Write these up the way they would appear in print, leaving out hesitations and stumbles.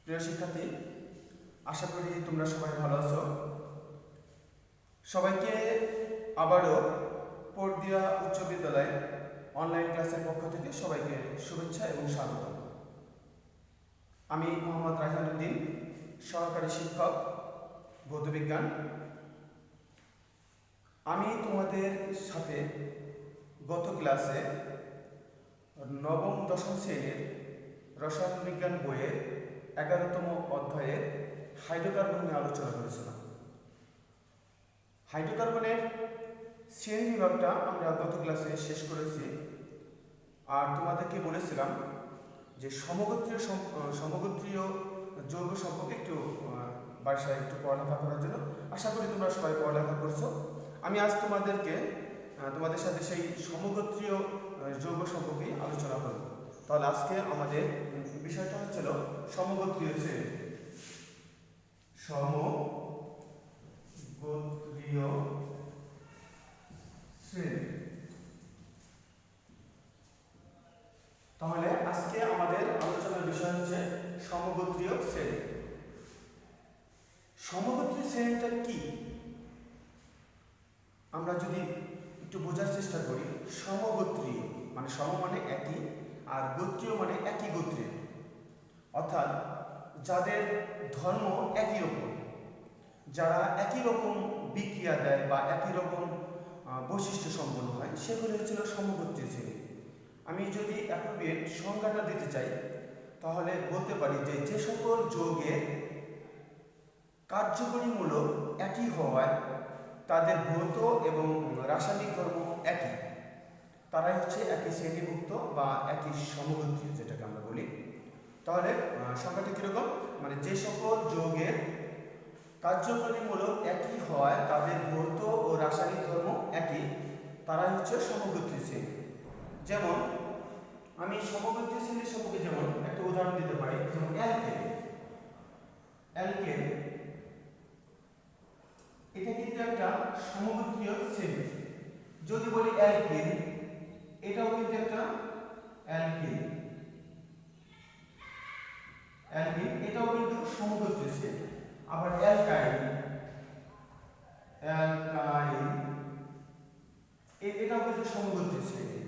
প্রিয় শিক্ষার্থী, আশা করি তোমরা সবাই ভালো আছো। সবাইকে আবারও পড়দিয়া উচ্চ বিদ্যালয় অনলাইন ক্লাসের পক্ষ থেকে সবাইকে শুভেচ্ছা এবং স্বাগত। আমি মোহাম্মদ রায়হানুদ্দিন, সহকারী শিক্ষক ভৌতবিজ্ঞান। আমি তোমাদের সাথে গত ক্লাসে নবম দশম শ্রেণীর রসায়ন বিজ্ঞান বইয়ের 11তম অধ্যায়ের হাইড্রোকার্বন নিয়ে আলোচনা করেছিলাম। হাইড্রোকার্বনের শ্রেণী বিভাগটা আমরা গত ক্লাসে শেষ করেছি, আর তোমাদেরকে বলেছিলাম যে সমগোত্রীয় যৌগ সম্পর্কে একটু বাসায় একটু পড়ালেখা করার জন্য। আশা করি তোমরা সবাই পড়ালেখা করছো। আমি আজ তোমাদের সাথে সেই সমগোত্রীয় যৌগ সম্পর্কে আলোচনা করব। তাহলে আজকে আমাদের বিষয়টা হচ্ছিল সমগোত্রীয় শ্রেণী। সমগোত্রীয় শ্রেণী। তাহলে আজকে আমাদের আলোচনার বিষয় হচ্ছে সমগোত্রীয় শ্রেণী। সমগোত্রীয় শ্রেণীটা কি আমরা যদি একটু বোঝার চেষ্টা করি। সমগোত্রীয় মানে সম মানে একই, আর গোত্রীয় মানে একই গোত্রের, অর্থাৎ যাদের ধর্ম একই রকম, যারা একই রকম বিক্রিয়া দেয় বা একই রকম বৈশিষ্ট্য সম্পন্ন হয়, সেগুলো হচ্ছিল সমগোত্রীয় শ্রেণী। আমি যদি অ্যাপ্রোপ্রিয়েট সংজ্ঞাটা দিতে চাই, তাহলে বলতে পারি যে যে সকল যৌগের কার্যকরীমূলক একই হওয়ায় তাদের ভৌত এবং রাসায়নিক ধর্ম একই, তারাই হচ্ছে একই শ্রেণীভুক্ত বা একই সমগোত্রীয়, যেটাকে আমরা বলি। তাহলে সংখ্যাটা কীরকম, মানে যে সকল যৌগের কার্যকরীমূলক একই হওয়ায় তাদের ভৌত ও রাসায়নিক ধর্ম একই, তারাই হচ্ছে সমগোত্রীয় শ্রেণী। যেমন আমি সমগোত্রীয় শ্রেণীর সম্পর্কে যেমন একটা উদাহরণ দিতে পারি, যেমন অ্যালকেন এটা কিন্তু একটা সমগোত্রীয় শ্রেণী। যদি বলি অ্যালকেন, এটাও কিন্তু একটা অ্যালকেন, এটাও কিন্তু সমগোত্রীয় শ্রেণী। আবার অ্যালকাইন এটাও কিন্তু সমগোত্রীয় শ্রেণী।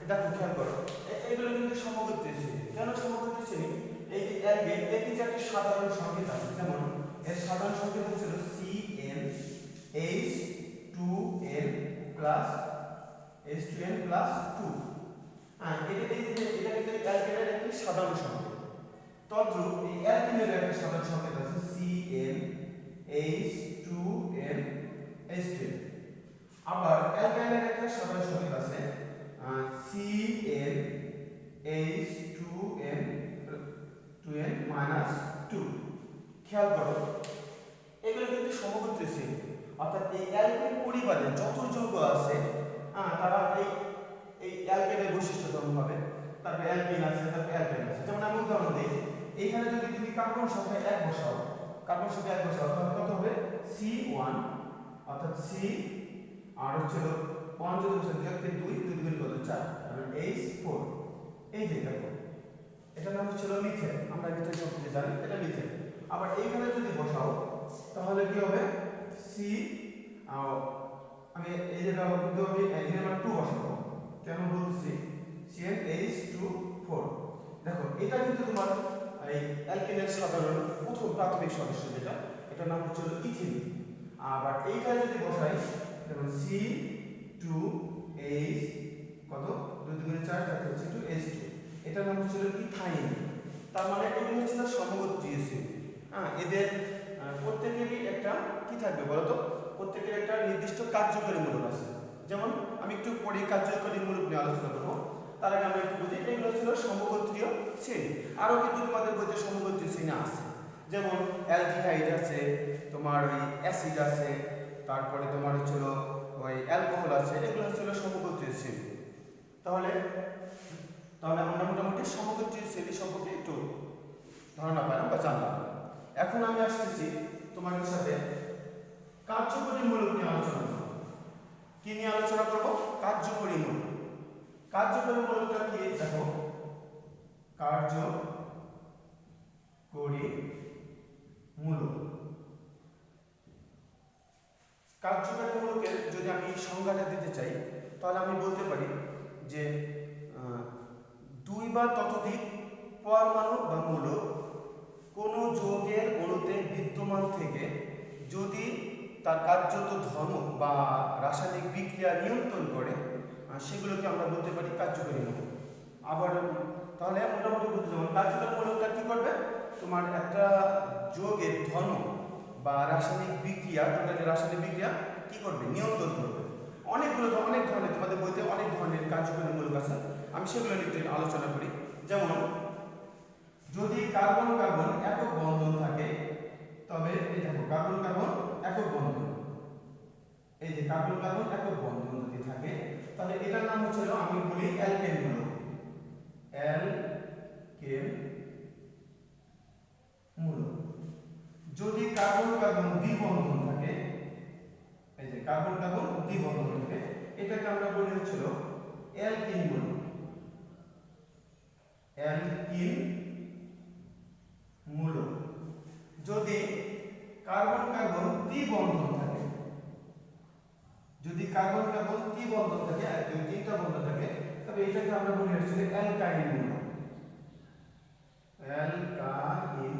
এটা খুব খেয়াল করো, এগুলো কিন্তু সমগোত্রীয় শ্রেণী। কেন সমগোত্রীয় শ্রেণী? এই যে অ্যালকেন, এর কিন্তু একটা সাধারণ সংকেত আছে, যেমন এর সাধারণ সংকেত হচ্ছে CnH2n প্লাস H2n প্লাস 2। এটা কিন্তু অ্যালকেনের একটি সাধারণ সংকেত। তদ্রূপ এই অ্যালকেনের একটা সাধারণ সংকেত আছে CnH2n H2n। আবার অ্যালকাইনের একটা সাধারণ সংকেত আছে CnH2n 2n-2। খেয়াল করো, এগুলো কিন্তু সমগোত্রীয় শ্রেণী, অর্থাৎ এই অ্যালকেন পরিবারের যত যৌগ আছে তারা এই অ্যালকেনের বৈশিষ্ট্য ধর্ম হবে। তারপর অ্যালকিন আছে, তারপর অ্যালকেন আছে। যেমন আমি উদাহরণ দিই, এইখানে যদি তুমি কার্বন সংখ্যা 1 বসাও, তাহলে কত হবে C1, অর্থাৎ C আর হচ্ছে 1 যদি বসাই 2 2 কত 4, তাহলে H4। এই যে দেখো, এটার নাম হচ্ছে মিথেন। আমরা মিথেন সম্পর্কে জানি, এটা মিথেন। আবার এইখানে যদি বসাও তাহলে কি হবে আমি এই যে কিন্তু আমি এখানে 2 বসাবো। কেন বলছি CnH2 4। দেখো, এটা কিন্তু তোমার এই অ্যালকেনের সাধারণ প্রথম প্রাথমিক সদস্য, যেটা এটার নাম হচ্ছে ইথিন। আবার এইটা যদি বসাই, যেমন C2H কত 2 2 4 4 হচ্ছে H2, এটার নাম হচ্ছে ইথাইন। তার মানে এগুলো হচ্ছে সমগোত্রীয় শ্রেণী। এদের প্রত্যেকেরই একটা কি থাকবে বলতো, প্রত্যেকের একটা নির্দিষ্ট কার্যকরী মূলক আছে। যেমন আমি একটু পরে কার্যকরী মূলক নিয়ে আলোচনা করবো, তার আগে আমরা একটু বুঝি এগুলো ছিল সমগোত্রীয় শ্রেণী। আরও কিন্তু তোমাদের বইতে সমগোত্রীয় শ্রেণী আছে, যেমন অ্যালডিহাইড আছে, তোমার ওই অ্যাসিড আছে, তারপরে তোমার হচ্ছিল ওই অ্যালকোহল আছে, এগুলো হচ্ছিল সমগোত্রীয় শ্রেণী। তাহলে আমরা মোটামুটি সমগোত্রীয় শ্রেণী সম্পর্কে একটু ধারণা পেলাম বা জানলাম। এখন আমি আসতেছি তোমাদের সাথে কার্যকরী মূলক নিয়ে আলোচনা করব। কি নিয়ে আলোচনা করব? কার্যকরী মূলক। কার্যকরী মূলকটা কি? দেখো, কার্যকরী কার্যকরী মূলক। কার্যকরী মূলকের যদি আমি সংজ্ঞাটা দিতে চাই তাহলে আমি বলতে পারি যে দুই বা ততোধিক পরমাণু বা মূলক কোনো যৌগের অণুতে বিদ্যমান থেকে যদি তার কার্যত ধর্ম বা রাসায়নিক বিক্রিয়া নিয়ন্ত্রণ করে সেগুলোকে আমরা বলতে পারি কার্যকরী মূলক। আবার তাহলে মোটামুটি বলতে যেমন কার্যকরী মূলকটা কি করবে, তোমার একটা যৌগের ধর্ম বা রাসায়নিক বিক্রিয়া কি করবে, নিয়ন্ত্রণ করবে। অনেক ধরনের তোমাদের বইতে অনেক ধরনের কার্যকরী মূলক আছে, আমি সেগুলো নিয়ে আলোচনা করি। যেমন যদি কার্বন কার্বন একক বন্ধন থাকে, তবে এই দেখো কার্বন কার্বন একক বন্ধন, এই যে কার্বন কার্বন একক বন্ধন যদি থাকে তাহলে এটার নাম হচ্ছে, আমি বলি অ্যালকেন মূলক। অ্যালকেন মূলক। যদি কার্বন কার্বন দ্বিবন্ধন থাকে, এই যে কার্বন কার্বন দ্বিবন্ধন থাকে, এটাকে আমরা বলি হচ্ছিল অ্যালকিন মূলক। অ্যালকিন মূলক। যদি কার্বন কার্বন দ্বিবন্ধন থাকে, যদি কার্বন কার্বন দ্বিবন্ধন থাকে, আর যদি তিনটা বন্ধন থাকে, তবে এটাকে আমরা বলি হচ্ছে অ্যালকাইন মূলক। অ্যালকাইন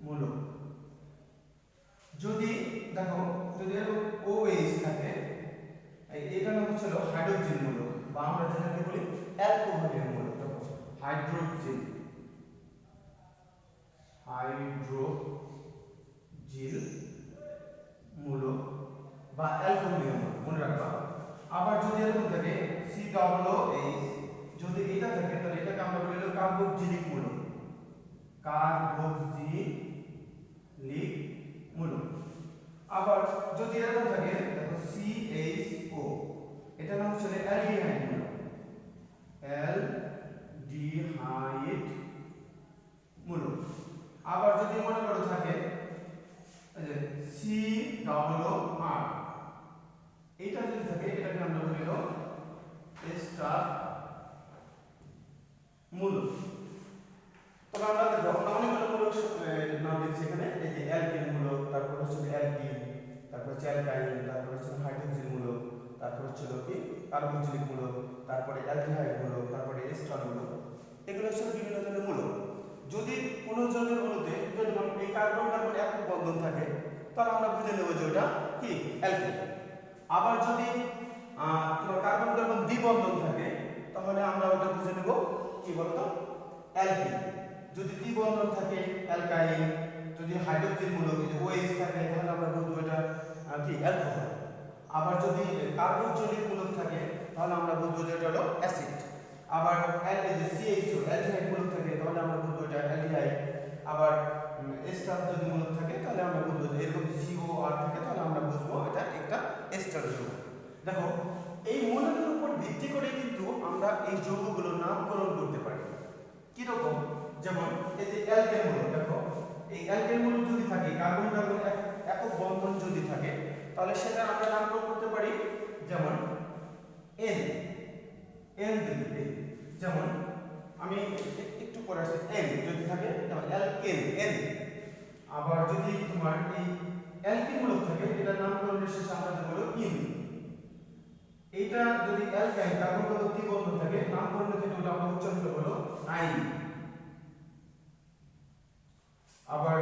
মূলক। যদি দেখো যদি OH থাকে, এটা নাম হচ্ছে হাইড্রোজেন মূলক, বা আমরা যেটাকে বলি অ্যালকোহলের মূলক। দেখো হাইড্রোজেন মূলক বা অ্যালকোহলীয় মূলক, মনে রাখবা। আবার যদি এরকম থাকে COOH, যদি এটা থাকে তাহলে এটাকে আমরা বলি কার্বক্সিলিক মূলক। কার্বক্সিলিক মূলক। আবার যদি এরকম থাকে দেখো CHO, এটা নাম হচ্ছে অ্যালডিহাইড মূলক। অ্যালডিহাইড মূলক। আবার যদি মনে করো থাকে এই যে COOR, এটা যদি থাকে এটাকে আমরা বলি এস্টার মূলক। তবে আমরা দেখো অনেকগুলো মূলক নাম দিচ্ছি এখানে, এই যে অ্যালকেন মূলক, তারপর হচ্ছে অ্যালকিন, তারপর হচ্ছে অ্যালকাইন, তারপর হচ্ছে হাইড্রোজেন মূলক, তারপর হচ্ছে কি কার্বক্সিলিক মূলক, তারপরে অ্যালডিহাইড মূলক, তারপরে এস্টার মূলক। এগুলো হচ্ছে বিভিন্ন ধরনের মূলক। যদি কোনো যৌগের অণুতে যদি এই কার্বন কার্বন একক বন্ধন থাকে তাহলে আমরা বুঝে নেব যে ওটা কি অ্যালকেন। আবার যদি তোমার কার্বন কার্বন দ্বিবন্ধন থাকে তাহলে আমরা ওটা বুঝে নেব কি বলতো, অ্যালকিন। যদি দ্বিবন্ধন থাকে অ্যালকাইন, যদি হাইড্রোজেন মূলক যে OH থাকে তাহলে আমরা বুঝবো এটা কি অ্যালকোহল। আবার যদি কার্বক্সিলিক মূলক থাকে তাহলে আমরা বুঝবো যে এটা হলো অ্যাসিড। আবার CHO অ্যালডিহাইড মূলক থাকে তাহলে আমরা বুঝবো এটা অ্যালডিহাইড। আবার এস্টার যদি মূলক থাকে তাহলে আমরা বুঝবো যে এরকম COR থাকে তাহলে আমরা বুঝবো এটা একটা এস্টার যৌগ। দেখো এই মূলকের উপর ভিত্তি করে কিন্তু আমরা এই যৌগগুলোর নামকরণ করতে পারি। কি রকম, যেমন এই যে অ্যালকেন মূলক, দেখো এই অ্যালকেন মূলক যদি থাকে, কার্বন কার্বন একক বন্ধন যদি থাকে তাহলে সেটা আমরা নামকরণ করতে পারি যেমন N দিলে, যেমন আমি একটু পরে আসছি, N যদি থাকে যেমন অ্যালকেন N। আবার যদি তোমার এই অ্যালকিন মূলক থাকে এটার নামকরণের শেষে আমরা বলবো ইন। এইটা যদি অ্যালকাইন কার্বন কার্বন দ্বিবন্ধন থাকে নামকরণের ক্ষেত্রে ওটা আমরা উচ্চারণ করব আইন। আবার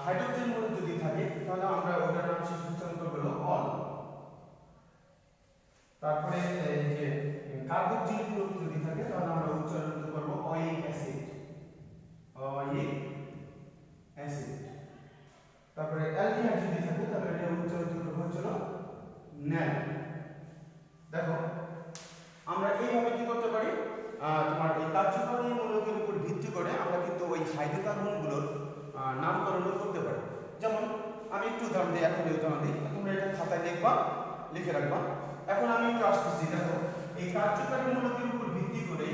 হাইড্রোজেন মূলক যদি থাকে তাহলে আমরা ওটার নাম শেষে উচ্চারণ করব অল। তারপরে এই যে কার্বক্সিলিক মূলক যদি থাকে তাহলে আমরা উচ্চারণ করব ওয়িক অ্যাসিড। তারপরে অ্যালডিহাইড যদি থাকে তাহলে এটা উচ্চারণ করব হচ্ছে ন্যান। দেখো আমরা এইভাবে কি করতে পারি, তোমার এই কার্যকরী মূলকের উপর ভিত্তি করে আমরা কিন্তু ওই হাইড্রোকার্বনগুলোর নামকরণ করতে পারি। যেমন আমি একটু উদাহরণ দিই, এখন উদাহরণ দিই, তোমরা এটা খাতায় লিখে রাখবা। এখন আমি একটু আসতেছি, দেখো এই কার্যকরী মূলকের উপর ভিত্তি করে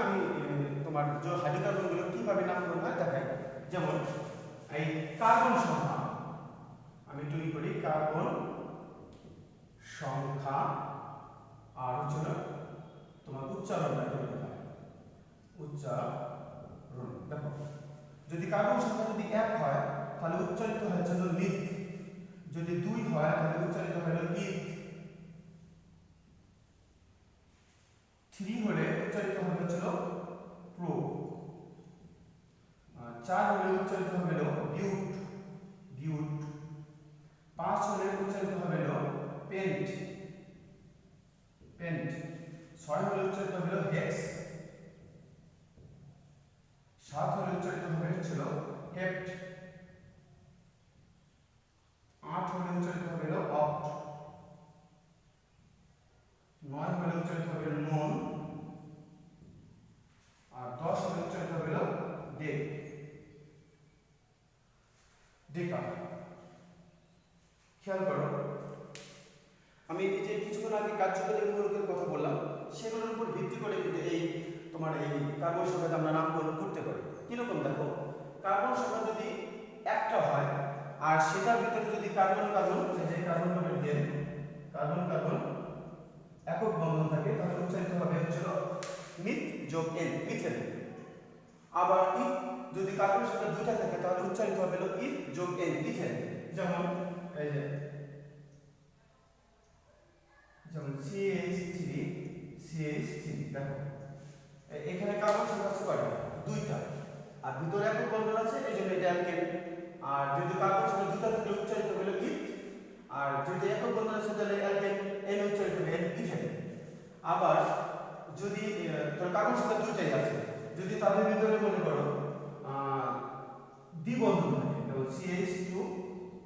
আমি তোমার যে হাইড্রোকার্বনগুলো কিভাবে নামকরণ হয় দেখাই। যেমন এই কার্বন সংখ্যা, আমি একটু করি কার্বন সংখ্যা আর হচ্ছে না তোমার উচ্চারণটা করতে হয়, উচ্চারণ। দেখো যদি কার্বন সংখ্যা যদি 1 হয় তাহলে উচ্চারিত হচ্ছে লিথ, যদি 2 হয় তাহলে উচ্চারিত হলো ইথ, 3 হলে উচ্চারিত হবে হচ্ছে প্রো, 4 হলে উচ্চারিত হবে বিউট, বিউট, 5 হলে উচ্চারিত হবে পেন্ট, পেন্ট, 6 হলে উচ্চারিত হবে হেক্স, 7 হলে উচ্চারিত হবে হচ্ছিল হেপ্ট, 8 হলে উচ্চারিত হবে অক্ট, 9 হলে উচ্চারিত হবে নোন, আর 10 হলে উচ্চারিত হবে ডেক, ডেকা। খেয়াল করো আমি এই যে কিছুক্ষণ আগে কার্যকরীমূলকের কথা বললাম সেগুলোর উপর ভিত্তি করে কিন্তু এই তোমার এই কার্বন সংখ্যা আমরা নামকরণ করতে পারি। কিরকম দেখো, কার্বন সংখ্যা যদি একটা হয় আর সেটার ভিতরে যদি কার্বন কার্বন এই যে কার্বন কার্বন দেন কার্বন কার্বন একক বন্ধন থাকে তাহলে উচ্চারিত হবে হচ্ছিল মিথ যোগ এন, মিথেন। আবার ই যদি কার্বন সংখ্যা দুইটা থাকে তাহলে উচ্চারিত হবে ই যোগ এন, ইথেন। যেমন এই যে যেমন CH3 CH3 দেখো এখানে কার্বন সংখ্যা আছে কয়টা, দুইটা, আর ভিতরে একক বন্ধন আছে এইজন্য এটা অ্যালকেন। আর যদি কার্বন সংখ্যা দুইটা থাকলে উচ্চারিত হলো ইথ, আর যদি একক বন্ধন আছে তাহলে অ্যালকেন, এন উচ্চারিত হবে ইথেন। আবার যদি তোর কার্বন সংখ্যা দুইটাই আছে, যদি তাদের ভিতরে মনে করো দ্বিবন্ধন থাকে, যেমন CH2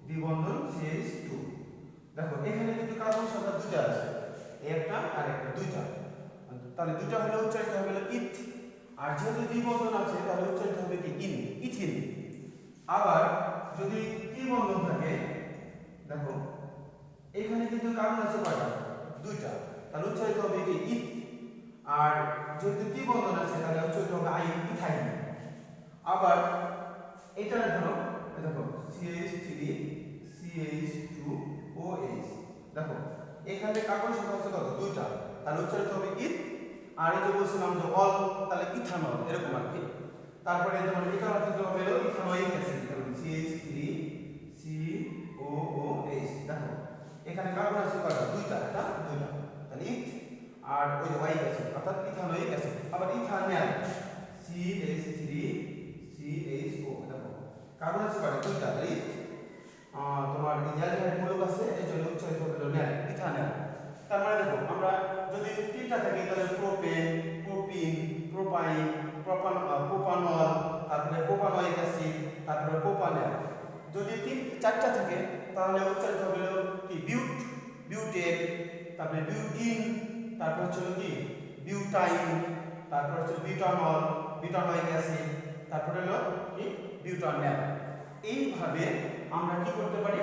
দ্বিবন্ধন CH2, দেখো এখানে কিন্তু কার্বন সংখ্যা দুইটা আছে, একটা আর একটা, দুইটা, তাহলে দুইটা হলে উচ্চারিত হবে ইথ। আর যেহেতু দ্বিবন্ধন আছে তাহলে উচ্চারিত হবে কি ইন, ইথিন। আবার যদি ত্রিবন্ধন থাকে দেখো এখানে কিন্তু কার্বন আছে কয়টা, দুইটা, তাহলে উচ্চারিত হবে কি ইথ। আর যেহেতু ত্রিবন্ধন আছে তাহলে উচ্চারিত হবে আইন, ইথাইন। আবার এটা ধরো দেখো CH3 CH2OH, দেখো এখানে কার্বন সংখ্যা আছে কত, দুইটা, তাহলে উচ্চারিত হবে ইথ। আর এই যে বলছিলাম যে অল, তাহলে ইথানল, এরকম আর কি। তারপরে যেমন এটার ক্ষেত্রে হবে ইথানোয়িক অ্যাসিড, যেমন CH3COOH, দেখো এখানে কার্বন আছে কয়টা, দুইটা, এটা দুইটা, তাহলে ইথ। আর ওই যে ওয়াইক অ্যাসিড অর্থাৎ ইথানোয়িক অ্যাসিড। আবার ইথানল CH3CHO, দেখো কার্বন আছে কয়টা, দুইটা, তাহলে ইথ। তোমার অ্যালডিহাইড মূলক আছে এজন্য উচ্চারিত হবে নেল, ইথানেল। তার মানে দেখো আমরা যদি তিনটা থাকে তাহলে প্রোপেন, প্রোপিন, প্রোপাইন, প্রোপানল, তারপরে প্রোপানোয়িক অ্যাসিড, তারপরে প্রোপানেল। যদি চারটা থাকে তাহলে উচ্চারিত হবে কি বিউট, বিউটেন, তারপরে বিউটিন, তারপর হচ্ছে কি বিউটাইন, তারপর হচ্ছে বিউটানল, বিউটানোয়িক অ্যাসিড, তারপরে হলো কি বিউটানেল। এইভাবে আমরা কি করতে পারি,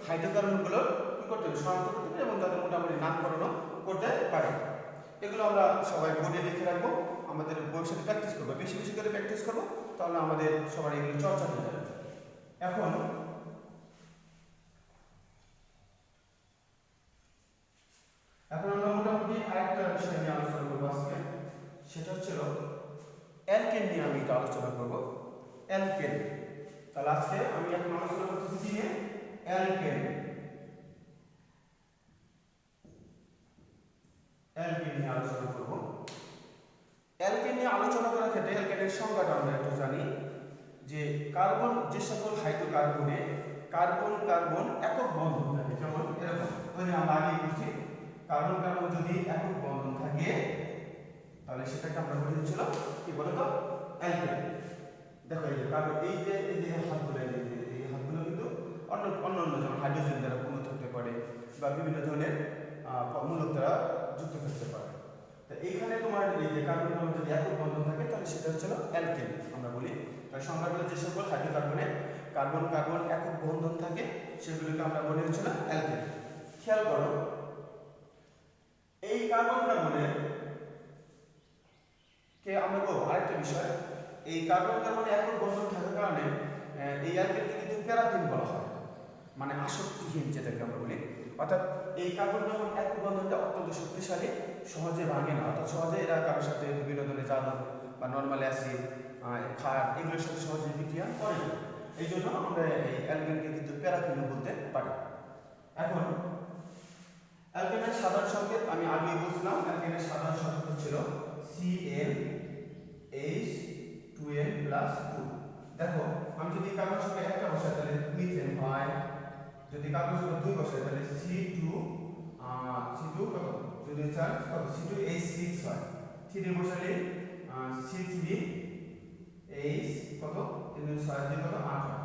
হাইড্রোকার্বনগুলো কি করতে পারি, শনাক্ত করতে পারি এবং তাদের মোটামুটি নামকরণও করতে পারি। এগুলো আমরা সবাই বোর্ডে লিখে রাখবো, আমাদের বইয়ের সাথে প্র্যাকটিস করবো, বেশি বেশি করে প্র্যাকটিস করবো, তাহলে আমাদের সবার এগুলো চর্চা হয়ে যাবে। এখন আমরা মোটামুটি আরেকটা বিষয় নিয়ে আলোচনা করবো আজকে, সেটা হচ্ছিল অ্যালকেন নিয়ে আমি একটু আলোচনা করবো, অ্যালকেন। তাহলে আজকে আমি এখন আলোচনা করতেছি কি নিয়ে, অ্যালকেন। অ্যালকেন নিয়ে আলোচনা করব। অ্যালকেন নিয়ে আলোচনা করার ক্ষেত্রে অ্যালকেনের সংজ্ঞাটা আমরা একটু জানি যে কার্বন, যে সকল হাইড্রোকার্বনে কার্বন কার্বন একক বন্ধন থাকে, যেমন এরকম ওই যে আমরা আগে বলছি কার্বন কার্বন যদি একক বন্ধন থাকে তাহলে সেটাকে আমরা বলে দিচ্ছিলাম কি বলো তো, অ্যালকেন। দেখো এই যে কার্বন, এই যে হাতগুলো, এই হাতগুলো কিন্তু অন্য যেমন হাইড্রোজেন দ্বারা পূর্ণ থাকতে পারে বা বিভিন্ন ধরনের মূলক দ্বারা যুক্ত থাকতে পারে। তো এইখানে তোমার এই যে কার্বন কার্বন যদি একক বন্ধন থাকে তাহলে সেটা হচ্ছে অ্যালকেন আমরা বলি। তাই সংজ্ঞাগুলো যে সকল হাইড্রোকার্বনে কার্বন কার্বন একক বন্ধন থাকে সেগুলোকে আমরা বলি হচ্ছে অ্যালকেন। খেয়াল করো এই কার্বন কার্বনের কে আমরা বলবো আরেকটা বিষয়, এই কার্বন কার্বনে একক বন্ধন থাকার কারণে এই অ্যালকেনকে কিন্তু প্যারাফিন বলা হয়, মানে আসক্তিহীন যেটাকে আমরা বলি। অর্থাৎ এই কার্বন কার্বন একক বন্ধনটা অত্যন্ত শক্তিশালী, সহজে ভাঙে না, অর্থাৎ সহজে এরা কারোর সাথে বিভিন্ন ধরনের জারণ বা নর্মাল অ্যাসিড ক্ষার এগুলোর সাথে সহজে বিক্রিয়া করে না। এই জন্য আমরা এই অ্যালকেনকে কিন্তু প্যারাফিনও বলতে পারি। এখন অ্যালকেনের সাধারণ সংকেত আমি আগেই বলছিলাম, অ্যালকেনের সাধারণ সংকেত ছিল CnH2n+2। দেখো আমি যদি কার্বন সংখ্যা একটা বসাই তাহলে মিথেন হয়, যদি কার্বন সংখ্যা 2 বসাই তাহলে C2 কত 2 2 4 কত C2H6 হয়। 3 বসালে C3H কত 3 2 6 2 কত 8 হয়।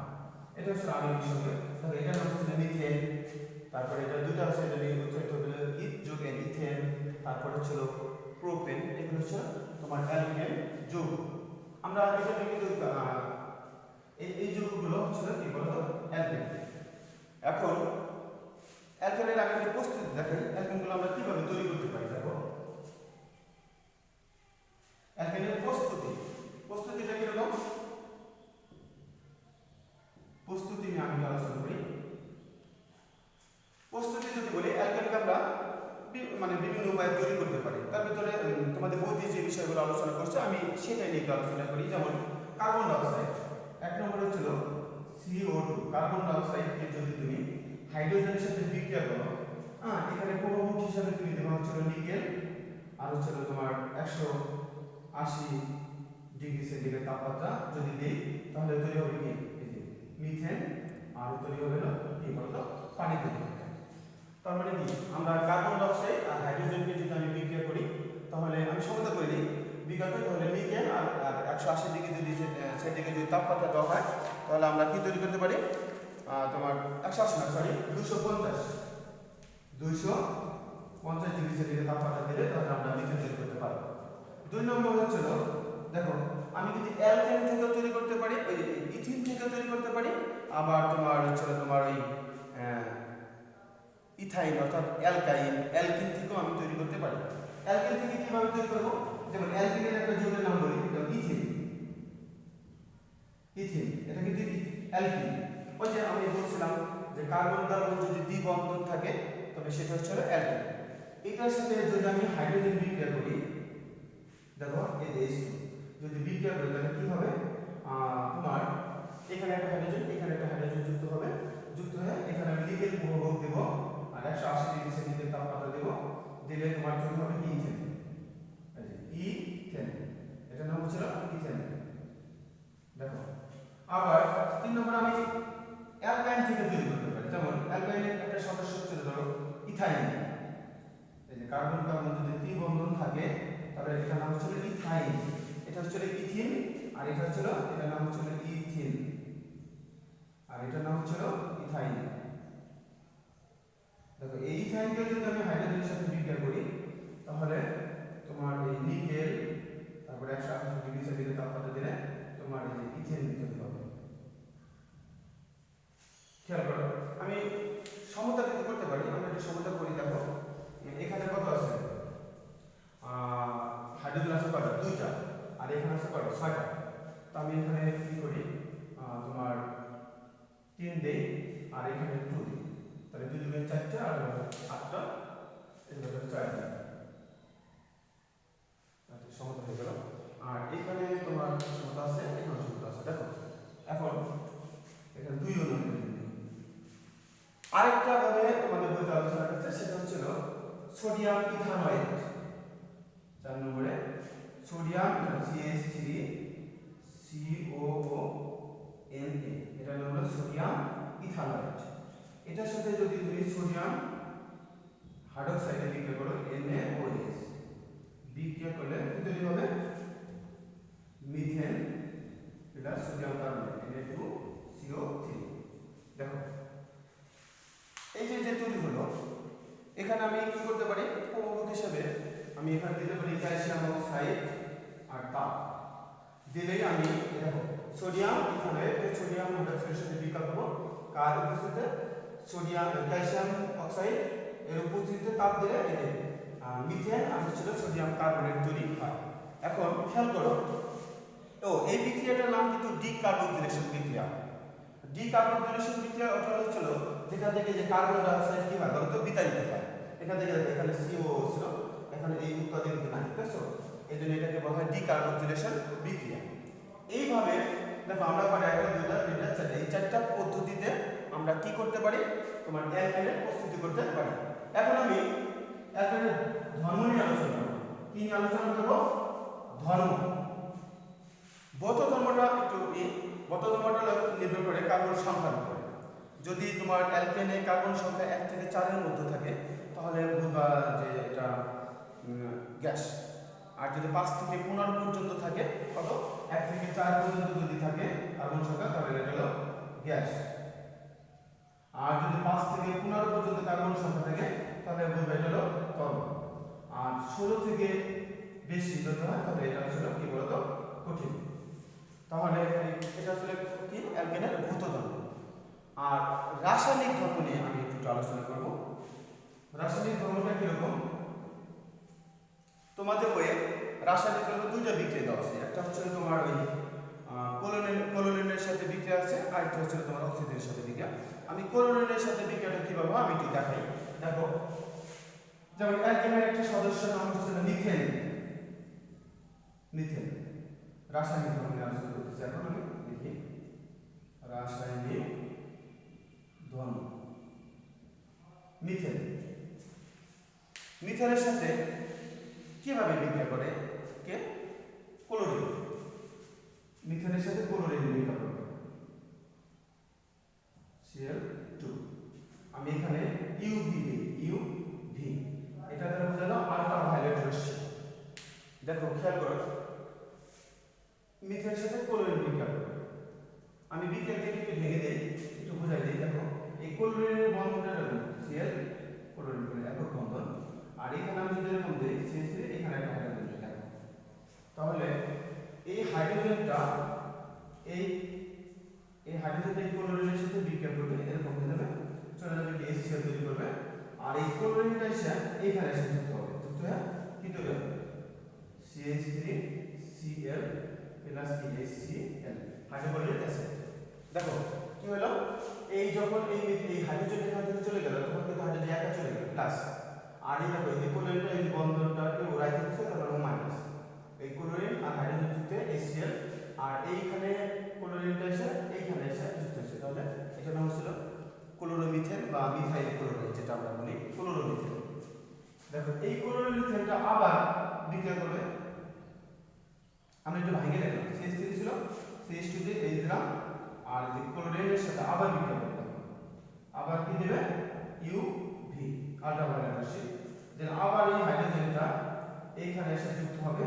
এটা হচ্ছে আণবিক সংকেত। দেখো এটা নাম হচ্ছে মিথেন, তারপরে এটা দুটো আছে, এটা নিয়ে হচ্ছে একটা হলো ইথ যোগ ইথেন, তারপরে হচ্ছে প্রোপেন, এগুলো হচ্ছে তোমার অ্যালকেন যৌগ। আমরা এটা নিয়ে কিন্তু এই যৌগগুলো হচ্ছে কি বলতো অ্যালকেন। এখন অ্যালকেনের আমি একটা প্রস্তুতি দেখাই, অ্যালকেনগুলো আমরা কিভাবে তৈরি করতে পারি। দেখো অ্যালকেনের প্রস্তুতিটা কিরকম, প্রস্তুতি নিয়ে আমি আলোচনা করি। প্রস্তুতি যদি বলি, অ্যালকেনকে আমরা মানে বিভিন্ন উপায়ে তৈরি করতে পারি। তার ভিতরে তোমাদের বইতে যে বিষয়গুলো আলোচনা করছে আমি সেটাই নিয়ে আলোচনা করি। যেমন কার্বন ডাইঅক্সাইড, এক নম্বরে হচ্ছিল CO2। কার্বন ডাইঅক্সাইডকে যদি তুমি হাইড্রোজেনের সাথে বিক্রিয়া করো, এখানে প্রভাবক হিসাবে তুমি দেওয়া হচ্ছিল নিকেল, আর হচ্ছিল তোমার 180 ডিগ্রি সেন্টিগ্রেড তাপমাত্রা যদি দিই তাহলে তৈরি হবে কি মিথেন, আর তৈরি হবে কি বলতো পানি তৈরি হবে। তার মানে কি আমরা কার্বন ডাইঅক্সাইড আর হাইড্রোজেনকে যদি আমি বিক্রিয়া করি তাহলে আমি সমতা করে দিই বিক্রিয়া তাহলে নিকেল আর 180 ডিগ্রি যদি সেন্টিগ্রেড যদি তাপমাত্রা দেওয়া হয় তাহলে আমরা কি তৈরি করতে পারি, তোমার 180 না সরি 250 ডিগ্রি সেন্টিগ্রেড তাপমাত্রা দিলে তাহলে আমরা মিথেন তৈরি করতে পারবো। 2 নম্বর হচ্ছিল দেখো আমি যদি অ্যালকেন থেকে তৈরি করতে পারি, ওই ইথিন থেকে তৈরি করতে পারি, আবার তোমার হচ্ছে তোমার ওই ইথাইন অর্থাৎ অ্যালকিন থেকেও আমি তৈরি করতে পারি। অ্যালকিন থেকে কিভাবে তৈরি করব, যেমন অ্যালকিনের একটা যৌগের নাম বলি ইথিন। এটা কিন্তু অ্যালকিন। ওই যে আমি বলছিলাম যে কার্বন কার্বন যদি দ্বিবন্ধন থাকে তবে সেটা হচ্ছে অ্যালকিন। এটার সাথে যদি আমি হাইড্রোজেন বিক্রিয়া করি, দেখো এই H2 যদি বিক্রিয়া করি তাহলে কি হবে, তোমার এখানে একটা হাইড্রোজেন এখানে একটা হাইড্রোজেন যুক্ত হয়ে এখানে আমি নিকেল প্রভাবক দেব আর 180 ডিগ্রি সেন্টিগ্রেড তাপমাত্রা দেব, দিলে তোমার তৈরি হবে ইথেন। এটা নাম হচ্ছে ইথেন। দেখো আবার 3 নম্বর আমি অ্যালকাইন থেকে তৈরি করতে পারি। যেমন অ্যালকাইনের একটা সদস্য হচ্ছে ধরো ইথাইন, এই যে কার্বন কার্বন যদি দ্বিবন্ধন থাকে তাহলে এটার নাম হচ্ছে ইথাইন। এটা হচ্ছে ইথিন, আর এটা হচ্ছে এটার নাম হচ্ছে ইথিন, আর এটার নাম হচ্ছে ইথাইন। দেখো এই ইথাইনকে যদি আমি হাইড্রোজেনের সাথে বিক্রিয়া করি তাহলে তোমার এই নিকেল তারপরে 180 ডিগ্রি সেন্টিগ্রেড তাপমাত্রা দিলে তোমার এই ইথেন তৈরি হবে। খেয়াল করো আমি সমতা কিন্তু করতে পারি, আমরা একটু সমতা করি। দেখো এখানে কত আছে, হাইড্রোজেন আছে কয়টা 2টা, আর এখানে আছে কয়টা 6টা। তো আমি এখানে কি করি, তোমার 3 দেই আর এখানে 2 দিই, তাহলে 2 2 4টা আর 8টা এগুলো 4টা, আচ্ছা সমতা হয়ে গেল। আর এখানে তোমার সমতা আছে, এখানে সমতা আছে। দেখো এখন এখানে 2 অনুযায়ী আরেকটা ভাবে তোমাদের বইতে আলোচনা করতে, সেটা হচ্ছিল সোডিয়াম ইথানয়েড। 4 নম্বরে সোডিয়াম CH3COONA, এটা হলো সোডিয়াম ইথানয়েড। এটার সাথে যদি তুমি সোডিয়াম হাইড্রোক্সাইড বিক্রিয়া করো NaOH, বিক্রিয়া করলে কি তৈরি হবে methane plus sodium carbonate Na2CO3। দেখো এই যে তৈরি হলো, এখানে আমি কি করতে পারি প্রভাবক হিসেবে আমি এখানে দিতে পারি ক্যালসিয়াম অক্সাইড আর তাপ দিলেই আমি দেখো সোডিয়াম ইথানয়েড সোডিয়াম হাইড্রোক্সাইডের সাথে বিক্রিয়া করব, কার উপস্থিতিতে সোডিয়াম ক্যালসিয়াম অক্সাইড এর উপস্থিতিতে তাপ দিলে এই মিথেন আর হচ্ছে সোডিয়াম কার্বনেট তৈরি হয়। এখন খেয়াল করো এই বিক্রিয়াটার নাম কিন্তু ডিকার্বক্সিলেশন বিক্রিয়া। ডিকার্বক্সিলেশন বিক্রিয়া অর্থাৎ হচ্ছিল যেখান থেকে যে কার্বন ডাই অক্সাইড কি হয় বলতো বিতাড়িত হয়। এখান থেকে এখানে CO ছিল, এখানে এই উৎপাদন কিন্তু নাই, ঠিক আছে? এই জন্য এটাকে বলা হয় ডিকার্বক্সিলেশন বিক্রিয়া। এইভাবে দেখো আমরা পারি 1 2 3 4 এই চারটা পদ্ধতিতে আমরা কি করতে পারি, তোমার অ্যালকেনের প্রস্তুতি করতে পারি। এখন আমি অ্যালকেনের ধর্ম নিয়ে আলোচনা করব। কি নিয়ে আলোচনা করব? ধর্ম। ভৌত ধর্মটা একটু ভৌত ধর্মটা নির্ভর করে কার্বন সংখ্যার উপর। যদি তোমার অ্যালকেনে কার্বন সংখ্যা 1 থেকে 4 এর মধ্যে থাকে তাহলে বুঝবা যে এটা গ্যাস। আর যদি 5 থেকে 15 পর্যন্ত থাকে, কত 1 থেকে 4 পর্যন্ত যদি থাকে কার্বন সংখ্যা তাহলে এটা হলো গ্যাস। আর যদি 5 থেকে 15 পর্যন্ত কার্বন সংখ্যা থাকে তাহলে বুঝবা এটা হলো তরল। আর 16 থেকে বেশি যদি হয় তাহলে এটা হলো কি বলতো কঠিন। তাহলে এটা আসলে কি অ্যালকেনের ভৌত ধর্ম। আর রাসায়নিক ধর্ম নিয়ে আমি একটু আলোচনা করব। রাসায়নিক ধর্মটা কিরকম? তোমাদের বইয়ে রাসায়নিক ধর্ম দুইটা বিক্রিয়া দেওয়া আছে। একটা হচ্ছে তোমার ওই কোলোনিনের সাথে বিক্রিয়া আছে, আর একটা হচ্ছে তোমার অক্সিজেনের সাথে বিক্রিয়া। আমি কোলোনিনের সাথে বিক্রিয়াটা কিভাবে আমি একটু দেখাই। দেখো, যেমন অ্যালকেনের একটা সদস্য নাম হচ্ছে মিথেন। মিথেন রাসায়নিক ধর্ম নিয়ে আলোচনা করতেছি। এখন আমি দেখি রাসায়নিক ধর্ম। মিথেন, মিথেনের সাথে কিভাবে বিক্রিয়া করে কে? ক্লোরিন। মিথেনের সাথে ক্লোরিন বিক্রিয়া করে Cl2। আমি এখানে UV দিই, UV এটা দ্বারা বোঝানো আল্ট্রাভায়োলেট রশ্মি। দেখো খেয়াল করো, মিথেনের সাথে ক্লোরিন বিক্রিয়া করে। আমি বিক্রিয়াকে একটু ভেঙে দেই, একটু বোঝাই দিই। দেখো এই ক্লোরিনের বন্ধনটা Cl ক্লোরিন করে একক বন্ধন। আর এখানে আমি যদি এরকম দেই CH3, এখানে একটা হাইড্রোজেন দেখো, তাহলে এই হাইড্রোজেনটা এই হাইড্রোজেনটা এই ক্লোরিনের সাথে বিক্রিয়া করবে, এরকম হয়ে যাবে, চলে যাবে কি HCl তৈরি করবে। আর এই ক্লোরিনটা এসে এইখানে এসে যুক্ত হবে, যুক্ত হয়ে কি তৈরি হবে? CH3Cl plus HCl, hydrochloric acid. দেখো কি হলো, এই যখন এই হাইড্রোজেন এখান থেকে চলে গেল তখন কিন্তু হাইড্রোজেন একা চলে গেল প্লাস। আর এই দেখো এই ক্লোরিনটা এই বন্ধনটাকে ওরাই দিচ্ছে, তারপর মাইনাস। এই ক্লোরিন আর হাইড্রোজেন যুক্ত HCl, আর এইখানে ক্লোরিনটা এসে এইখানে এসে যুক্ত হচ্ছে, তাহলে এটা নাম ছিল ক্লোরোমিথেন বা মিথাইল ক্লোরাইড, যেটা আমরা বলি ক্লোরোমিথেন। দেখো এই ক্লোরোমিথেনটা আবার বিক্রিয়া করবে। আমরা একটু ভেঙে দেখলাম, CH3 ছিল, CH2 দিয়ে এই দিলাম, আর এই ক্লোরিনের সাথে আবার বিক্রিয়া করতে হবে। আবার কি দেবে? UV আল্ট্রাভায়োলেট রশ্মি। দেন আবার এই হাইড্রোজেনটা এইখানে এসে যুক্ত হবে,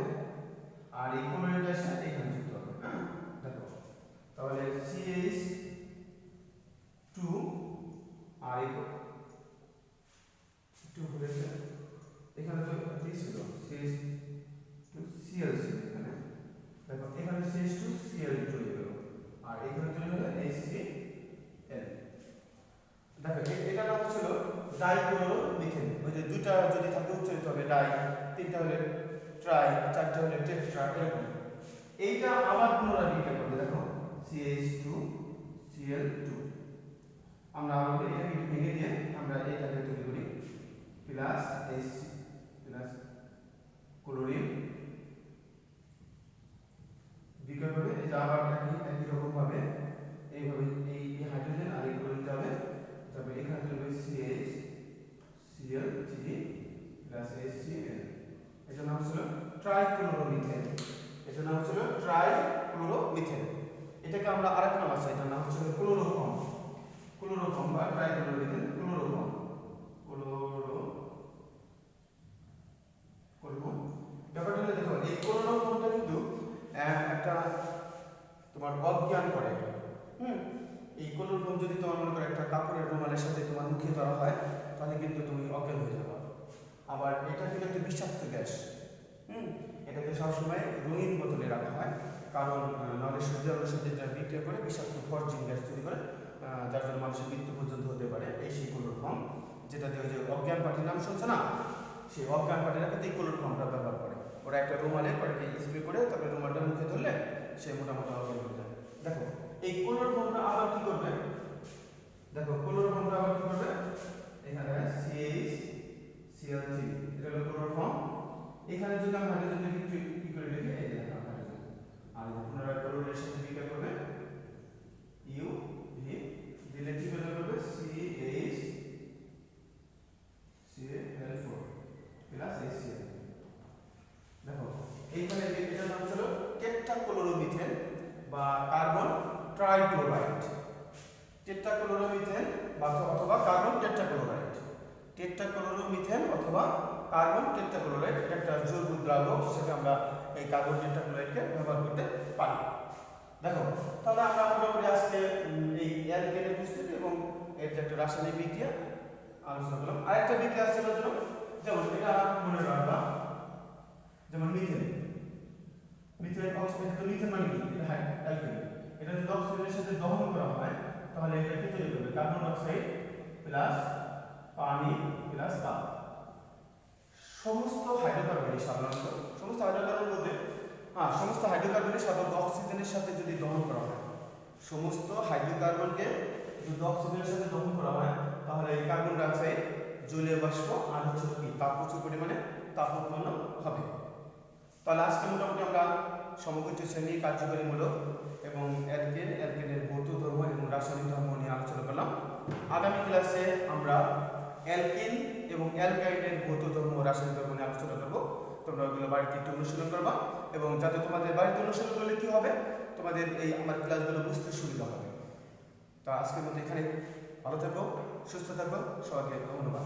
আর এই ক্লোরিনটা এসে এইখানে যুক্ত হবে। দেখো তাহলে CH2 আর এই 2 হয়েছে, এখানে তো কি ছিল? CH2Cl ছিল এখানে। দেখো এখানে CH2Cl চলে গেল, আর এখানে চলে গেল HCl। দেখো এটা নাম ছিল ডাইক্লোরোমিথেন। ওই যে দুইটা যদি থাকে উচ্চারিত হবে ডাই, তিনটা হলে ট্রাই, চারটা হলে টেট্রা, এরকম। এইটা আবার পুনরায় বিক্রিয়া করবে। দেখো CH2Cl2, আমরা আবার এটাকে একটু ভেঙে দিয়ে আমরা এইটাকে তৈরি করি প্লাস HC প্লাস ক্লোরিন বিক্রিয়া করবে। এটা আবার একই রকম ভাবে এইভাবে এই হাইড্রোজেন আর এই ক্লোরিন যাবে, তবে এখানে চলবে CHCl3 প্লাস HCl। এটা নাম ছিল ট্রাইক্লোরোমিথেন। এটা নাম ছিল ট্রাইক্লোরোমিথেন। এটাকে আমরা আরেক নাম আছে, এটার নাম হচ্ছে ক্লোরোফর্ম। ক্লোরোফর্ম বা ট্রাইক্লোরোমিথেন, ক্লোরোফর্ম। ব্যাপারটা হলো দেখো এই ক্লোরোফর্মটা কিন্তু একটা তোমার অজ্ঞান করে। এই ক্লোরোফর্ম যদি তোমার মনে করো একটা কাপড়ের রুমালের সাথে তোমার মুখে ধরা হয় তাহলে কিন্তু তুমি অজ্ঞান হয়ে যাবে। আবার এটা কিন্তু একটা বিষাক্ত গ্যাস। এটাকে সবসময় রঙিন বোতলে রাখা হয়, কারণ নাহলে সূর্যের সাথে যা বিক্রিয়া করে বিষাক্ত ফরজিন গ্যাস তৈরি করে, যার জন্য মানুষের মৃত্যু পর্যন্ত হতে পারে। এই সেই ক্লোরোফর্ম, যেটা দিয়ে যে অজ্ঞান পার্টির নাম শুনছে না, সেই অজ্ঞান পার্টিরা কিন্তু এই ক্লোরোফর্মটা ব্যবহার করে। ওরা একটা রুমালে ওটাকে স্প্রে করে তারপরে রুমালটা মুখে ধরলে সে মোটামুটি অজ্ঞান হয়ে যায়। দেখো এই ক্লোরোফর্মটা আবার কি করবে, দেখো ক্লোরোফর্মটা আবার কি করবে, এখানে CH Cl3 এটা হলো ক্লোরোফর্ম। এখানে যদি আমি হাইড্রোজেন লিখি কি করে লিখি, এই যে দেখো হাইড্রোজেন, আর পুনরায় ক্লোরিনের সাথে বিক্রিয়া করবে U V দিলে কি বের করবে CH Cl4 প্লাস HCl। দেখো এইখানে এটার নাম ছিল টেট্রাক্লোরোমিথেন বা কার্বন ট্রাইক্লোরাইড। টেট্রাক্লোরোমিথেন অথবা কার্বন টেট্রাক্লোরাইড, টেট্রাক্লোরোমিথেন অথবা কার্বন টেট্রাক্লোরাইড একটা জৈব দ্রাবক হিসেবে আমরা এই কার্বন টেট্রাক্লোরাইডকে ব্যবহার করতে পারি। দেখো তাহলে আমরা মোটামুটি আজকে এই অ্যালকেনের উপস্থিতি এবং এর যে একটা রাসায়নিক বিক্রিয়া আলোচনা করলাম। আরেকটা বিক্রিয়া ছিল যেমন এটা মনে রাখবা, যেমন মিথেন। মিথেন অক্সিজেন, তো মিথেন মানে কি, এটা অ্যালকেন। এটা যদি অক্সিজেনের সাথে দহন করা হয় তাহলে এটা কি তৈরি করবে, কার্বন ডাই অক্সাইড প্লাস পানি প্লাস তাপ। সমস্ত হাইড্রোকার্বনই সাধারণত সমস্ত হাইড্রোকার্বনই সাধারণত অক্সিজেনের সাথে যদি দহন করা হয়, সমস্ত হাইড্রোকার্বনকে যদি অক্সিজেনের সাথে দহন করা হয় তাহলে এই কার্বন ডাই অক্সাইড জলীয় বাষ্প আর হচ্ছে কি তাপ, প্রচুর পরিমাণে তাপ উৎপন্ন হবে। তাহলে আজকে মোটামুটি আমরা সমগোত্র শ্রেণী, কার্যকারীমূলক এবং অ্যালকেনের ভৌত ধর্ম এবং রাসায়নিক ধর্ম নিয়ে আলোচনা করলাম। আগামী ক্লাসে আমরা অ্যালকেন এবং অ্যালকাইনের ভৌত ধর্ম ও রাসায়নিক ধর্ম নিয়ে আলোচনা করব। তোমরা ওগুলো বাড়িতে একটু অনুশীলন করবা এবং যাতে তোমাদের বাড়িতে অনুশীলন করলে কি হবে, তোমাদের এই আমার ক্লাসগুলো বুঝতে সুবিধা হবে। তো আজকের মতো এখানে, ভালো থাকো, সুস্থ থাকো, সবাইকে ধন্যবাদ।